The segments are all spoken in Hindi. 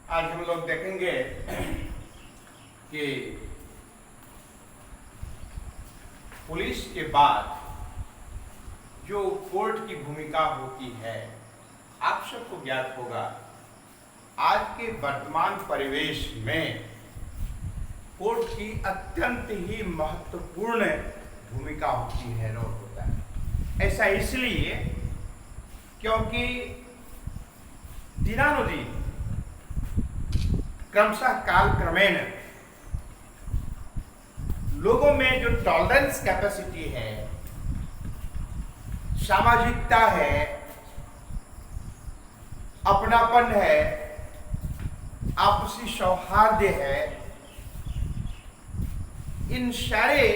आज हम लोग देखेंगे कि पुलिस के बाद जो कोर्ट की भूमिका होती है, आप सबको ज्ञात होगा आज के वर्तमान परिवेश में कोर्ट की अत्यंत ही महत्वपूर्ण भूमिका होती है, रोल होता है। ऐसा इसलिए क्योंकि दिनानुदिन क्रमशः कालक्रमेण लोगों में जो टॉलरेंस कैपेसिटी है, सामाजिकता है, अपनापन है, आपसी सौहार्द है, इन सारे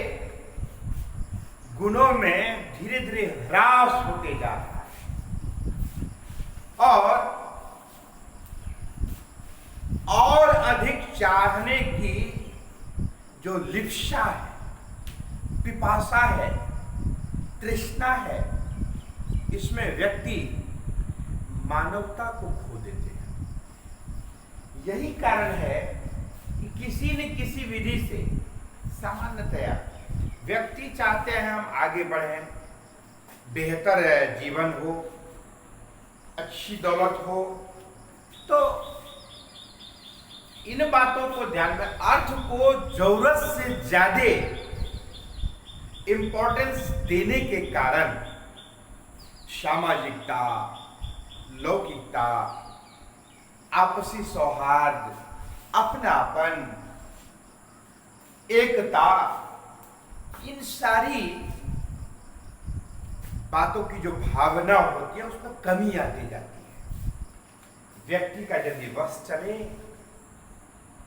गुणों में धीरे धीरे ह्रास होते जा रहा है और अधिक चाहने की जो लिप्सा है, पिपासा है, तृष्णा है, इसमें व्यक्ति मानवता को खो देते हैं। यही कारण है कि किसी न किसी विधि से सामान्यतया व्यक्ति चाहते हैं हम आगे बढ़ें, बेहतर जीवन हो, अच्छी दौलत हो। तो इन बातों को ध्यान में अर्थ को जरूरत से ज्यादा इंपॉर्टेंस देने के कारण सामाजिकता, लौकिकता, आपसी सौहार्द, अपनापन, एकता, इन सारी बातों की जो भावना होती है उसमें कमी आती जाती है। व्यक्ति का यदि वश चले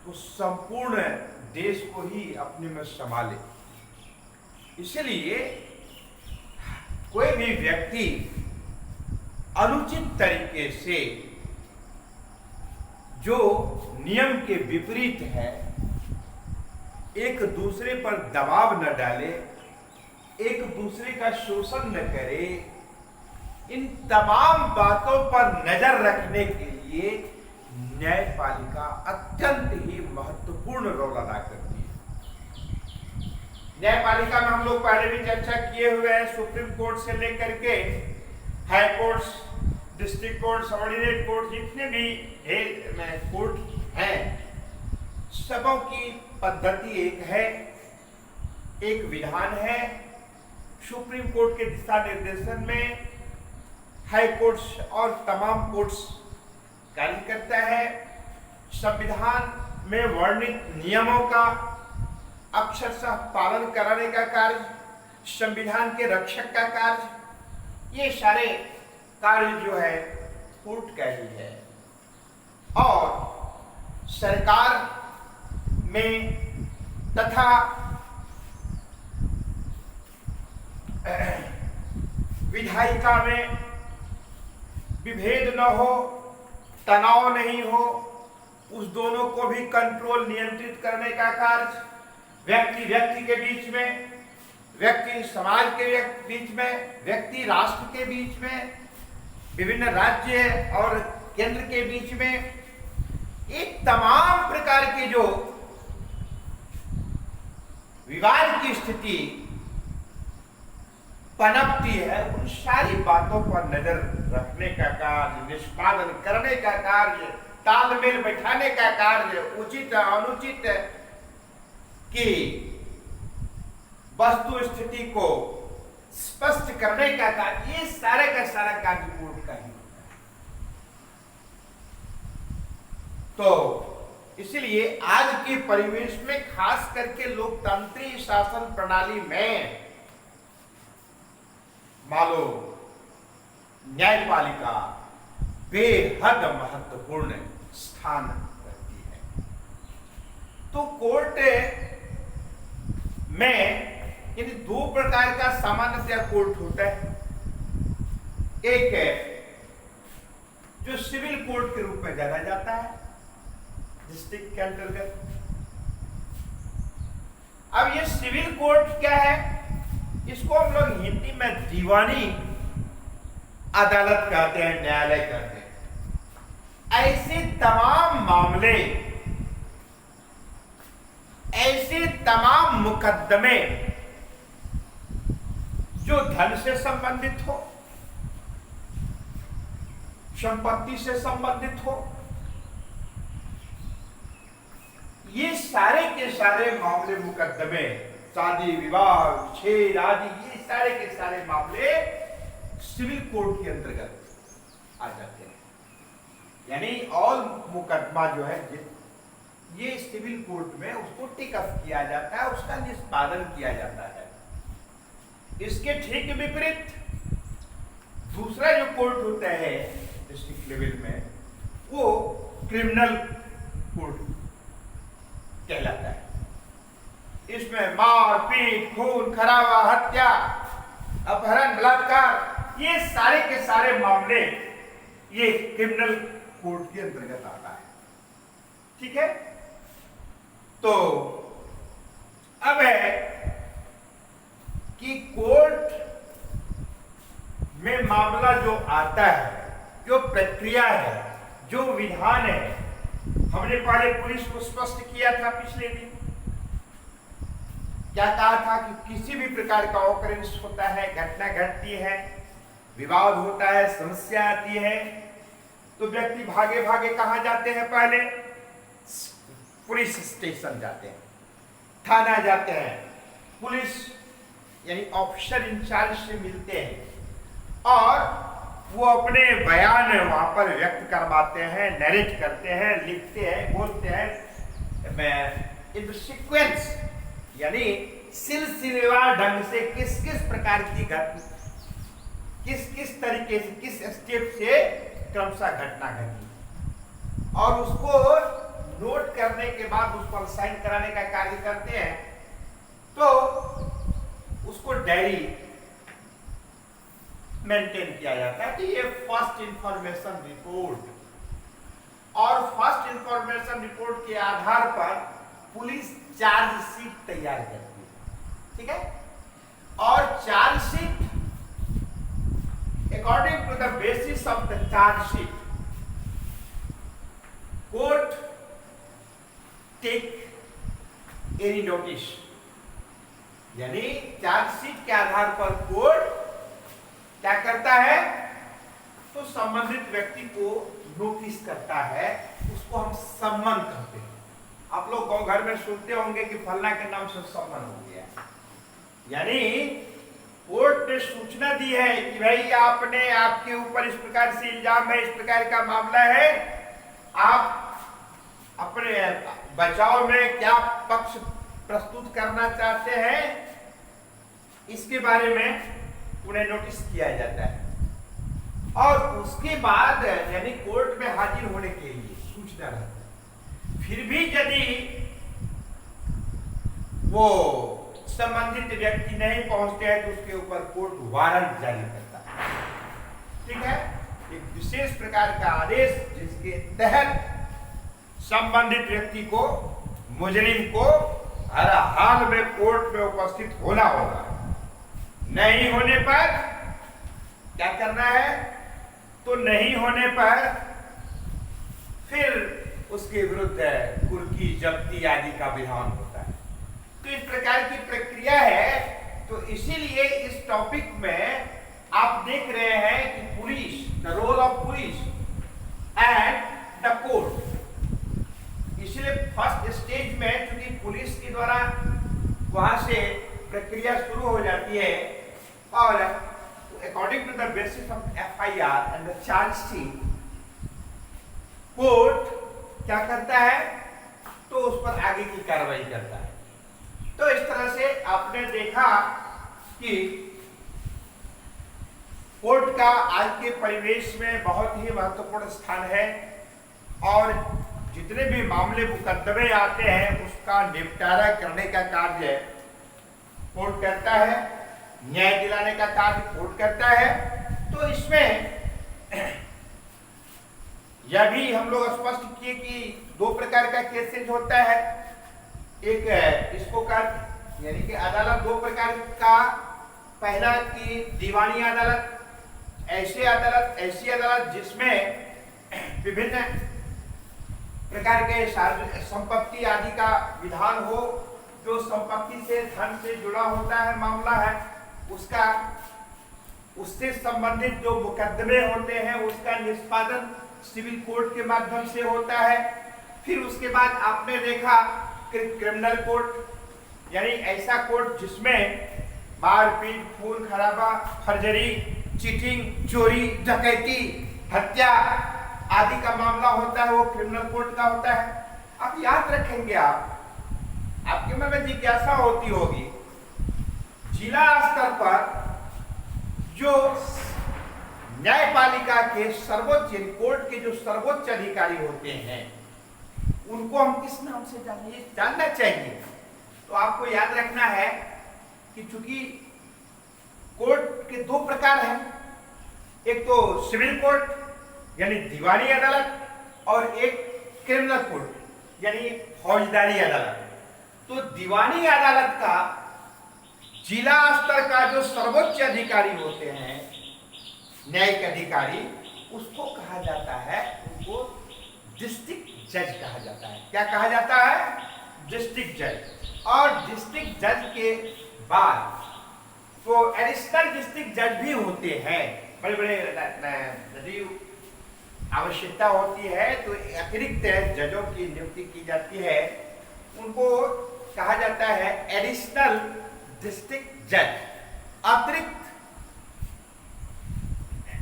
तो संपूर्ण देश को ही अपने में संभाले। इसलिए कोई भी व्यक्ति अनुचित तरीके से जो नियम के विपरीत है, एक दूसरे पर दबाव न डाले, एक दूसरे का शोषण न करे, इन तमाम बातों पर नजर रखने के लिए न्यायपालिका अत्यंत ही महत्वपूर्ण रोल अदा करती है। न्यायपालिका में हम लोग पहले भी चर्चा किए हुए हैं, सुप्रीम कोर्ट से लेकर के high courts, district court, subordinate court, जितने भी कोर्ट हैं, सबों की पद्धति एक है, एक विधान है। सुप्रीम कोर्ट के दिशा निर्देशन में हाई कोर्ट्स और तमाम कोर्ट्स कार्य करता है। संविधान में वर्णित नियमों का अक्षरशः पालन कराने का कार्य, संविधान के रक्षक का कार्य, ये सारे कार्य जो है कोर्ट का ही है। और सरकार में तथा विधायिका में विभेद न हो, तनाव नहीं हो, उस दोनों को भी कंट्रोल, नियंत्रित करने का कार्य व्यक्ति व्यक्ति के बीच में, व्यक्ति समाज के बीच में, व्यक्ति राष्ट्र के बीच में, विभिन्न राज्य और केंद्र के बीच में, एक तमाम प्रकार के जो विवाद की स्थिति पनपती है, उन सारी बातों पर नजर रखने का कार्य, निष्पादन करने का कार्य, तालमेल बैठाने का कार्य, उचित अनुचित की वस्तु स्थिति को स्पष्ट करने का कार्य, ये सारे का सारा कार्य कोर्ट का ही होता है। तो इसलिए आज के परिवेश में खास करके लोकतांत्रिक शासन प्रणाली में मानो न्यायपालिका बेहद महत्वपूर्ण स्थान रखती है। तो कोर्ट में इन दो प्रकार का सामान्यतया कोर्ट होता है। एक है जो सिविल कोर्ट के रूप में जाना जाता है डिस्ट्रिक्ट के अंतर्गत। अब ये सिविल कोर्ट क्या है, इसको हम लोग हिंदी में दीवानी अदालत कहते हैं, न्यायालय कहते हैं। ऐसे तमाम मामले, ऐसे तमाम मुकदमे जो धन से संबंधित हो, संपत्ति से संबंधित हो, ये सारे के सारे मामले, मुकदमे, शादी विवाह, विच्छेद आदि, ये सारे के सारे मामले सिविल कोर्ट के अंतर्गत आ जाते हैं। यानी ऑल मुकदमा जो है ये सिविल कोर्ट में उसको टेक अप किया जाता है, उसका निष्पादन किया जाता है। इसके ठीक विपरीत दूसरा जो कोर्ट होता है डिस्ट्रिक्ट लेवल में, वो क्रिमिनल कोर्ट कहलाता है। इसमें मार पीट, खून खराबा, हत्या, अपहरण, बलात्कार, ये सारे के सारे मामले ये क्रिमिनल कोर्ट के अंतर्गत आता है। ठीक है, तो अब है कि कोर्ट में मामला जो आता है, जो प्रक्रिया है, जो विधान है, हमने पहले पुलिस को स्पष्ट किया था पिछले दिन। क्या कहा था कि किसी भी प्रकार का ऑकरेंस होता है, घटना घटती है, विवाद होता है, समस्या आती है, तो व्यक्ति भागे भागे कहां जाते हैं? पहले पुलिस स्टेशन जाते हैं, थाना जाते हैं, पुलिस यानी ऑफिसर इंचार्ज से मिलते हैं और वो अपने बयान वहां पर व्यक्त करवाते हैं, नरेट करते हैं, लिखते हैं, बोलते हैं इन सीक्वेंस, यानी सिलसिलेवार ढंग से किस किस प्रकार की घटना, किस किस तरीके से, किस स्टेप से क्रमशः घटना घटी, और उसको नोट करने के बाद उस पर साइन कराने का कार्य करते हैं। तो उसको डायरी मेंटेन किया जाता है कि ये फर्स्ट इंफॉर्मेशन रिपोर्ट, और फर्स्ट इंफॉर्मेशन रिपोर्ट के आधार पर पुलिस चार्जशीट तैयार करती है। ठीक है, और chargesheet according to the basis of the chargesheet court take any notice, यानी चार्जशीट के आधार पर कोर्ट क्या करता है? तो संबंधित व्यक्ति को नोटिस करता है, उसको हम सम्मन कहते हैं। आप लोग गांव घर में सुनते होंगे कि फलना के नाम से सम्मन हो गया, यानी कोर्ट ने सूचना दी है कि भाई आपने, आपके ऊपर इस प्रकार से इल्जाम है, इस प्रकार का मामला है, आप अपने बचाव में क्या पक्ष प्रस्तुत करना चाहते हैं, इसके बारे में उन्हें नोटिस किया जाता है। और उसके बाद यानी कोर्ट में हाजिर होने के लिए सूचना रहता है। फिर भी यदि वो संबंधित व्यक्ति नहीं पहुंचते हैं तो उसके ऊपर कोर्ट वारंट जारी करता है। ठीक है, एक विशेष प्रकार का आदेश जिसके तहत संबंधित व्यक्ति को, मुजरिम को हर हाल में कोर्ट में उपस्थित होना होगा। नहीं होने पर क्या करना है? तो नहीं होने पर फिर उसके विरुद्ध कुर्की, जब्ती आदि का विधान होता है। तो इस प्रकार की प्रक्रिया है। तो इसीलिए इस टॉपिक में आप देख रहे हैं कि police, the role of police and the court. इसलिए फर्स्ट स्टेज में चूंकि पुलिस के द्वारा वहां से प्रक्रिया शुरू हो जाती है और according to the basis of FIR and the chargesheet court क्या करता है? तो उस पर आगे की कार्रवाई करता है। तो इस तरह से आपने देखा कि कोर्ट का आज के परिवेश में बहुत ही महत्वपूर्ण स्थान है और जितने भी मामले मुकदमे आते हैं उसका निपटारा करने का कार्य कोर्ट करता है, न्याय दिलाने का कार्य कोर्ट करता है। तो इसमें यह भी हम लोग स्पष्ट किए कि दो प्रकार का केसेज होता है। एक इसको का यानी कि अदालत दो प्रकार का, पहला कि दीवानी अदालत, ऐसी अदालत जिसमें विभिन्न प्रकार के संपत्ति आदि का विधान हो, जो संपत्ति से धन से जुड़ा होता है मामला है उसका, उससे संबंधित जो मुकदमे होते हैं उसका निष्पादन सिविल कोर्ट के माध्यम से होता है। फिर उसके बाद आपने देखा क्रिमिनल कोर्ट, यानी ऐसा कोर्ट जिसमें मारपीट, खून खराबा, फर्जरी, चीटिंग, चोरी, डकैती, हत्या आदि का मामला होता है, वो क्रिमिनल कोर्ट का होता है। अब याद रखेंगे आपके मन में जिज्ञासा होती होगी, जिला स्तर पर जो न्यायपालिका के सर्वोच्च कोर्ट के जो सर्वोच्च अधिकारी होते हैं उनको हम किस नाम से जानना चाहिए। तो आपको याद रखना है कि चूंकि कोर्ट के दो प्रकार हैं, एक तो सिविल कोर्ट यानी दीवानी अदालत और एक क्रिमिनल कोर्ट यानी फौजदारी अदालत। तो दीवानी अदालत का जिला स्तर का जो सर्वोच्च अधिकारी होते हैं, न्यायिक अधिकारी, उसको कहा जाता है, उनको डिस्ट्रिक्ट जज कहा जाता है। क्या कहा जाता है? डिस्ट्रिक्ट जज। और डिस्ट्रिक्ट जज के बाद तो एडिशनल डिस्ट्रिक्ट जज भी होते हैं, बड़े बड़े यदि आवश्यकता होती है तो अतिरिक्त जजों की नियुक्ति की जाती है, उनको कहा जाता है एडिशनल डिस्ट्रिक्ट जज, अतिरिक्त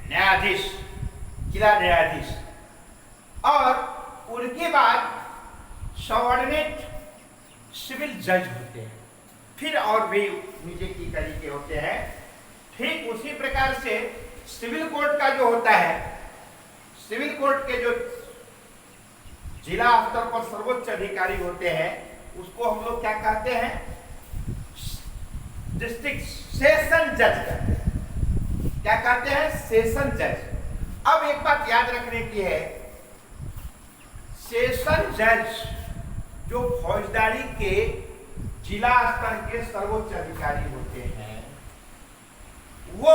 न्यायाधीश, जिला न्यायाधीश। और उनके बाद सबऑर्डिनेट सिविल जज होते हैं, फिर और भी नीचे की तरीके होते हैं। ठीक उसी प्रकार से सिविल कोर्ट का जो होता है, सिविल कोर्ट के जो जिला स्तर पर सर्वोच्च अधिकारी होते हैं उसको हम लोग क्या कहते हैं? डिस्ट्रिक्ट सेशन जज कहते हैं। क्या कहते हैं? सेशन जज। अब एक बात याद रखने की है, सेशन जज जो फौजदारी के जिला स्तर के सर्वोच्च अधिकारी होते हैं, वो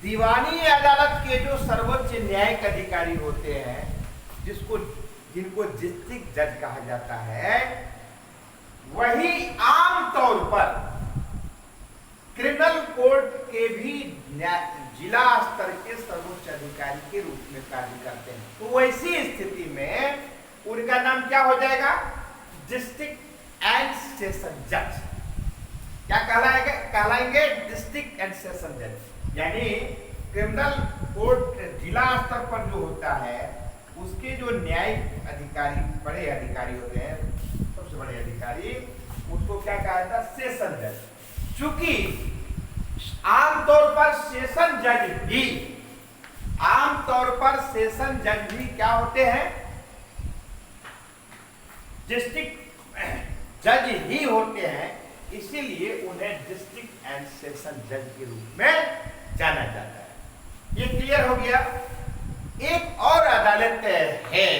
दीवानी अदालत के जो सर्वोच्च न्यायिक अधिकारी होते हैं, जिनको डिस्ट्रिक्ट जज कहा जाता है, वही आमतौर पर क्रिमिनल कोर्ट के भी जिला स्तर के सर्वोच्च अधिकारी के रूप में कार्य करते हैं। तो वैसी स्थिति में उनका नाम क्या हो जाएगा? डिस्ट्रिक्ट एंड सेशन जज। क्या कहलाएंगे? डिस्ट्रिक्ट एंड सेशन जज। यानी क्रिमिनल कोर्ट जिला स्तर पर जो होता है उसके जो न्यायिक अधिकारी, बड़े अधिकारी होते हैं, सबसे बड़े अधिकारी, उसको क्या कहा जाता है? सेशन जज। चूंकि आमतौर पर सेशन जज भी क्या होते हैं? डिस्ट्रिक्ट जज ही होते हैं, इसीलिए उन्हें डिस्ट्रिक्ट एंड सेशन जज के रूप में जाना जाता है। ये क्लियर हो गया। एक और अदालत है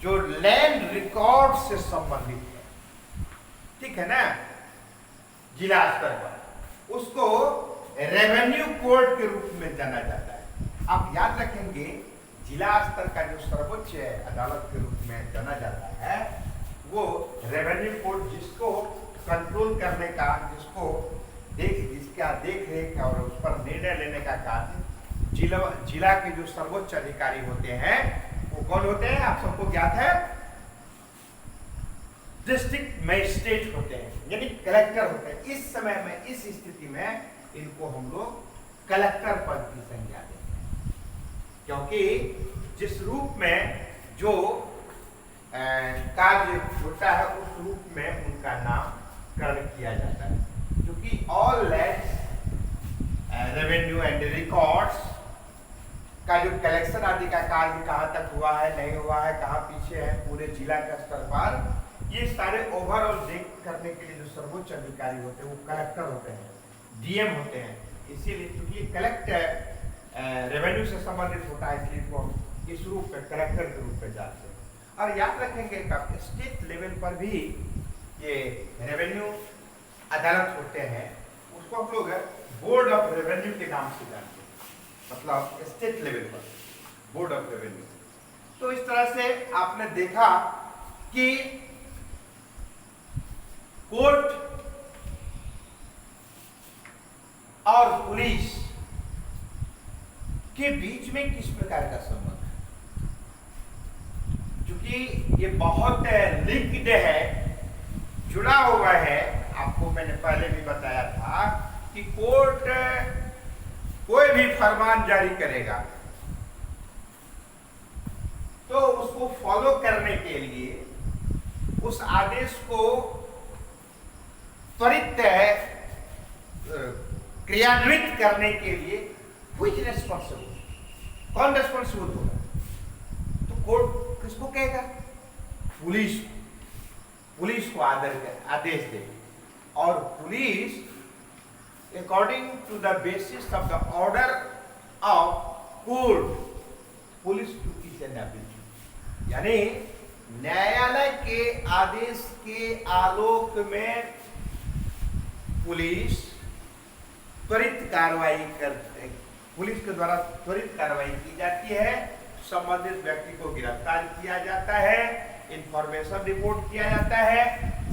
जो लैंड रिकॉर्ड से संबंधित है, ठीक है ना, जिला स्तर पर, उसको रेवेन्यू कोर्ट के रूप में जाना जाता है। आप याद रखेंगे, जिला स्तर का जो सर्वोच्च अदालत के रूप में जाना जाता है वो रेवेन्यू कोर्ट, जिसको कंट्रोल करने का, जिसका देख रेख और उस पर निर्णय लेने का कार्य जिला के जो सर्वोच्च अधिकारी होते हैं वो कौन होते हैं? आप सबको ज्ञात है, डिस्ट्रिक्ट मजिस्ट्रेट होते हैं, यानी कलेक्टर होते हैं। इस समय में, इस स्थिति में इनको हम लोग कलेक्टर पद की संज्ञा देते हैं, क्योंकि जिस रूप में जो कार्य होता है उस रूप में उनका नामकरण किया जाता है। क्योंकि all lands revenue and records का जो कलेक्शन आदि का कार्य कहाँ तक हुआ है, नहीं हुआ है, कहाँ पीछे है, पूरे जिला के स्तर पर, ये सारे ओवरऑल देख करने के लिए जो सर्वोच्च अधिकारी होते हैं वो कलेक्टर होते हैं, डीएम होते हैं। इसीलिए क्योंकि कलेक्टर रेवेन्यू से संबंधित होता है, इसलिए इसको हम इस रूप में कलेक्टर के रूप में जानते हैं। और याद रखेंगे कि स्टेट लेवल पर भी ये रेवेन्यू अदालत होते हैं, उसको हम लोग बोर्ड ऑफ रेवेन्यू के नाम से जानते हैं, मतलब स्टेट लेवल पर बोर्ड ऑफ रेवेन्यू। तो इस तरह से आपने देखा कि कोर्ट और पुलिस के बीच में किस प्रकार का संबंध है, क्योंकि ये बहुत लिंक्ड है, जुड़ा हुआ है। आपको मैंने पहले भी बताया था कि कोर्ट कोई भी फरमान जारी करेगा तो उसको फॉलो करने के लिए, उस आदेश को त्वरित क्रियान्वित करने के लिए रिस्पॉन्सिबल, कौन रिस्पॉन्सिबल होगा? तो कोर्ट किसको कहेगा? पुलिस को आदेश देगी, और police according to the basis of the order of court, police duties and ability, यानी न्यायालय के आदेश के आलोक में पुलिस त्वरित कार्रवाई करते, पुलिस के द्वारा त्वरित कार्रवाई की जाती है। संबंधित व्यक्ति को गिरफ्तार किया जाता है, इंफॉर्मेशन रिपोर्ट किया जाता है,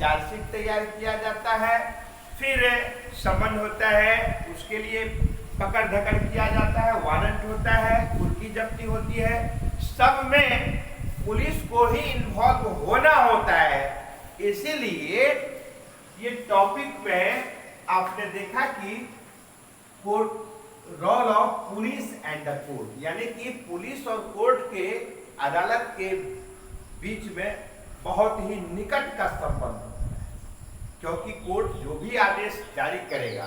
चार्जशीट तैयार किया जाता है, फिर समन होता है, उसके लिए पकड़ धकड़ किया जाता है, वारंट होता है, कुर्की जब्ती होती है। सब में पुलिस को ही इन्वॉल्व होना होता है। इसीलिए ये टॉपिक में आपने देखा कि court, role of police and the court, यानी कि पुलिस और कोर्ट के, अदालत के बीच में बहुत ही निकट का संबंध होता है, क्योंकि कोर्ट जो भी आदेश जारी करेगा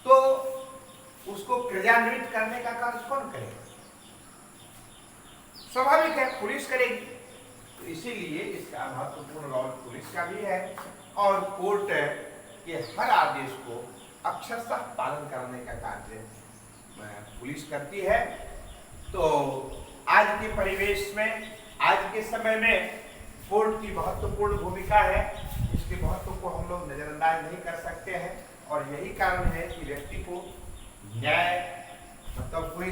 तो उसको क्रियान्वित करने का कार्य कौन करेगा? स्वाभाविक है, पुलिस करेगी। तो इसीलिए इसका महत्वपूर्ण रोल पुलिस का भी है, और कोर्ट के हर आदेश को अक्षरशः पालन करने का कार्य पुलिस करती है। तो आज के परिवेश में, आज के समय में कोर्ट की महत्वपूर्ण भूमिका है। इसके महत्व को हम लोग नजरअंदाज नहीं कर सकते हैं, और यही कारण है कि व्यक्ति को न्याय, मतलब कोई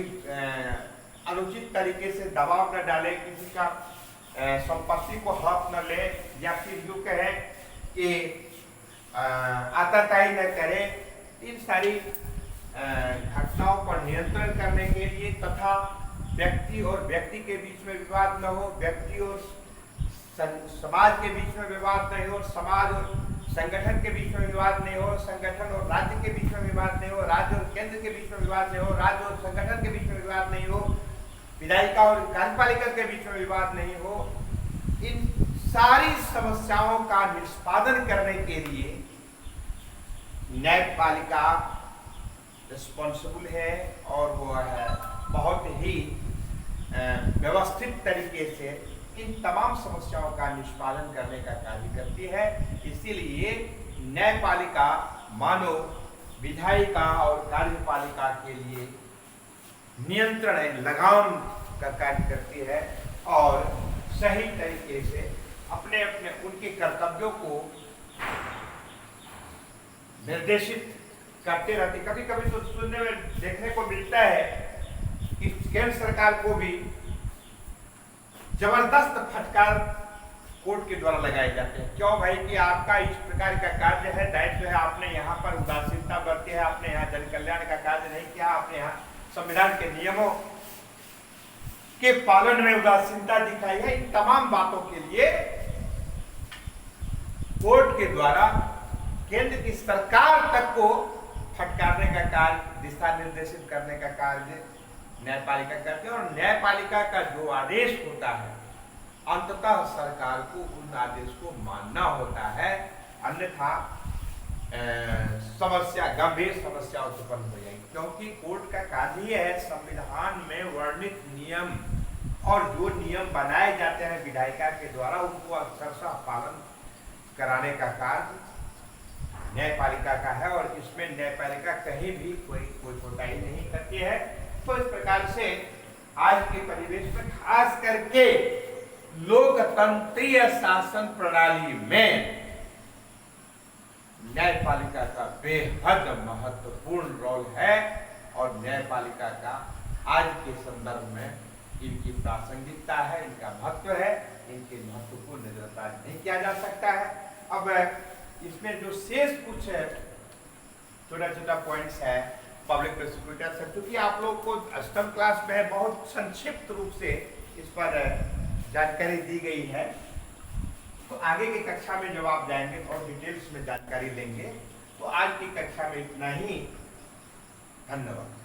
अनुचित तरीके से दबाव न डाले, किसी का संपत्ति को हड़प न ले, या फिर यूँ कहे कि आताताई न करे। इन सारी घटनाओं पर नियंत्रण करने के लिए, तथा व्यक्ति और व्यक्ति के बीच में विवाद न हो, व्यक्ति और समाज के बीच में विवाद नहीं हो, समाज और संगठन के बीच में विवाद नहीं हो, संगठन और राज्य के बीच में विवाद नहीं हो, राज्य और केंद्र के बीच में विवाद नहीं हो, राज्य और संगठन के बीच में विवाद नहीं हो, विधायिका और कार्यपालिका के बीच में विवाद नहीं हो। इन सारी समस्याओं का निष्पादन करने के लिए न्यायपालिका रिस्पॉन्सिबल है, और वो है बहुत ही व्यवस्थित तरीके से इन तमाम समस्याओं का निष्पादन करने का कार्य करती है। इसीलिए न्यायपालिका मानव, विधायिका और कार्यपालिका के लिए नियंत्रण, लगाम का कार्य करती है, और सही तरीके से अपने अपने उनके कर्तव्यों को निर्देशित करते रहते। कभी कभी तो सुनने में देखने को मिलता है कि केंद्र सरकार को भी जबरदस्त फटकार कोर्ट के द्वारा लगाए जाते हैं। क्यों भाई? कि आपका इस प्रकार का कार्य है, दायित्व है, आपने यहाँ पर उदासीनता बरती है, आपने यहाँ जन कल्याण का कार्य नहीं किया, आपने यहाँ संविधान के नियमों के पालन में उदासीनता दिखाई है। इन तमाम बातों के लिए कोर्ट के द्वारा केंद्र की सरकार तक को फटकारने का कार्य, दिशा निर्देशित करने का कार्य न्यायपालिका करते हैं, और न्यायपालिका का जो आदेश होता है अंततः सरकार को उन आदेश को मानना होता है, अन्यथा समस्या, गंभीर समस्या उत्पन्न हो जाएगी। क्योंकि कोर्ट का कार्य यह है, संविधान में वर्णित नियम और जो नियम बनाए जाते हैं विधायिका के द्वारा, उनको अक्षरशः पालन कराने का कार्य न्यायपालिका का है, और इसमें न्यायपालिका कहीं भी कोई कोताही नहीं करती है। तो इस प्रकार से आज के परिवेश में, खास करके लोकतंत्रीय शासन प्रणाली में, न्यायपालिका का बेहद महत्वपूर्ण रोल है, और न्यायपालिका का आज के संदर्भ में इनकी प्रासंगिकता है, इनका महत्व है, इनके महत्व को नजरअंदाज नहीं किया जा सकता है। अब इसमें जो शेष कुछ छोटा छोटा पॉइंट्स है पब्लिक प्रोसिक्यूटर से, क्योंकि आप लोग को अष्टम क्लास में बहुत संक्षिप्त रूप से इस पर जानकारी दी गई है, तो आगे की कक्षा में जब आप जाएंगे और डिटेल्स में जानकारी लेंगे। तो आज की कक्षा में इतना ही। धन्यवाद।